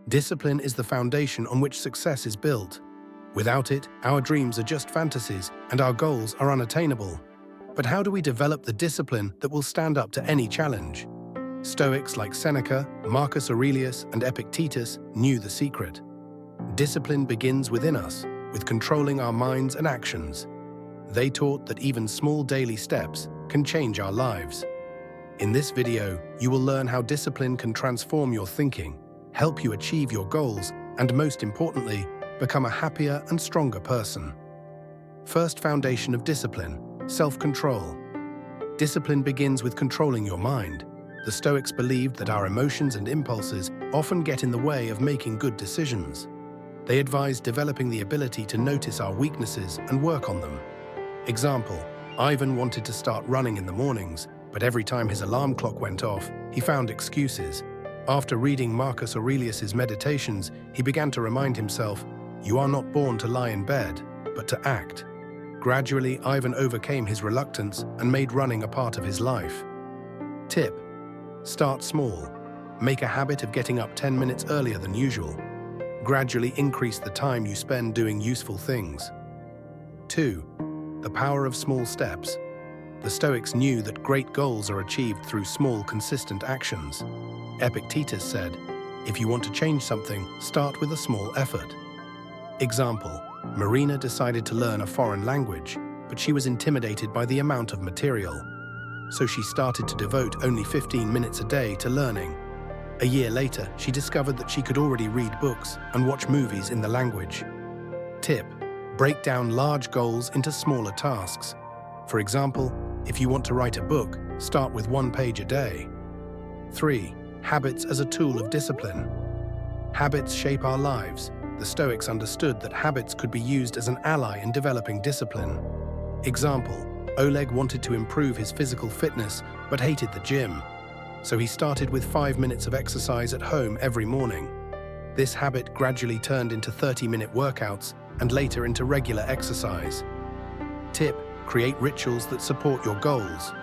Discipline is the foundation on which success is built. Without it, our dreams are just fantasies and our goals are unattainable. But how do we develop the discipline that will stand up to any challenge? Stoics like Seneca, Marcus Aurelius, and Epictetus knew the secret. Discipline begins within us, with controlling our minds and actions. They taught that even small daily steps can change our lives. In this video, you will learn how discipline can transform your thinking, help you achieve your goals, and most importantly, become a happier and stronger person. First foundation of discipline, self-control. Discipline begins with controlling your mind. The Stoics believed that our emotions and impulses often get in the way of making good decisions. They advised developing the ability to notice our weaknesses and work on them. Example, Ivan wanted to start running in the mornings, but every time his alarm clock went off, he found excuses. After reading Marcus Aurelius's Meditations, he began to remind himself, "You are not born to lie in bed, but to act." Gradually, Ivan overcame his reluctance and made running a part of his life. Tip: start small. Make a habit of getting up 10 minutes earlier than usual. Gradually increase the time you spend doing useful things. 2. The power of small steps. The Stoics knew that great goals are achieved through small, consistent actions. Epictetus said, "If you want to change something, start with a small effort." Example, Marina decided to learn a foreign language, but she was intimidated by the amount of material. So she started to devote only 15 minutes a day to learning. A year later, she discovered that she could already read books and watch movies in the language. Tip: break down large goals into smaller tasks. For example, if you want to write a book, start with 1 page a day. 3. Habits as a tool of discipline. Habits shape our lives. The Stoics understood that habits could be used as an ally in developing discipline. Example, Oleg wanted to improve his physical fitness but hated the gym. So he started with 5 minutes of exercise at home every morning. This habit gradually turned into 30-minute workouts and later into regular exercise. Tip: create rituals that support your goals.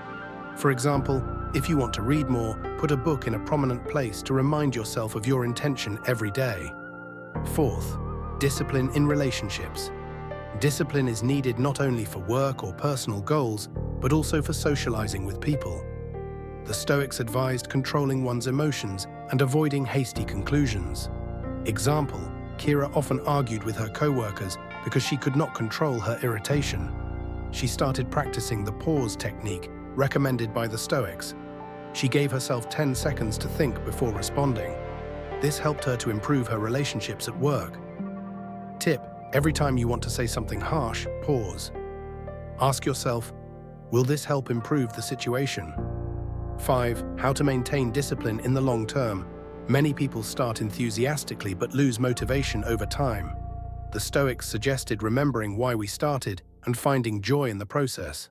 For example, if you want to read more, put a book in a prominent place to remind yourself of your intention every day. 4th, discipline in relationships. Discipline is needed not only for work or personal goals, but also for socializing with people. The Stoics advised controlling one's emotions and avoiding hasty conclusions. Example, Kira often argued with her co-workers because she could not control her irritation. She started practicing the pause technique recommended by the Stoics. She gave herself 10 seconds to think before responding. This helped her to improve her relationships at work. Tip: every time you want to say something harsh, pause. Ask yourself, will this help improve the situation? 5. How to maintain discipline in the long term. Many people start enthusiastically but lose motivation over time. The Stoics suggested remembering why we started and finding joy in the process.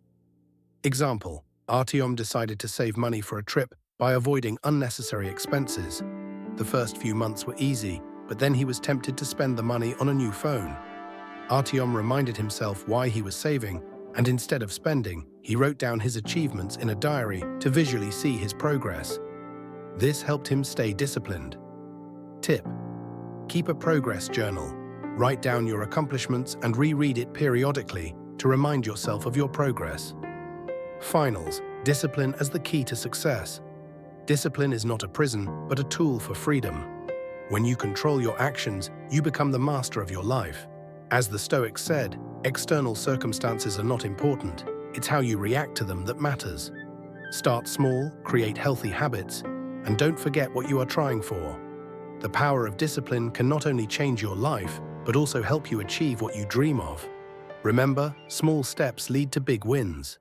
Example, Artyom decided to save money for a trip by avoiding unnecessary expenses. The first few months were easy, but then he was tempted to spend the money on a new phone. Artyom reminded himself why he was saving, and instead of spending, he wrote down his achievements in a diary to visually see his progress. This helped him stay disciplined. Tip: keep a progress journal. Write down your accomplishments and reread it periodically to remind yourself of your progress. Finals, discipline as the key to success. Discipline is not a prison, but a tool for freedom. When you control your actions, you become the master of your life. As the Stoics said, external circumstances are not important. It's how you react to them that matters. Start small, create healthy habits, and don't forget what you are trying for. The power of discipline can not only change your life, but also help you achieve what you dream of. Remember, small steps lead to big wins.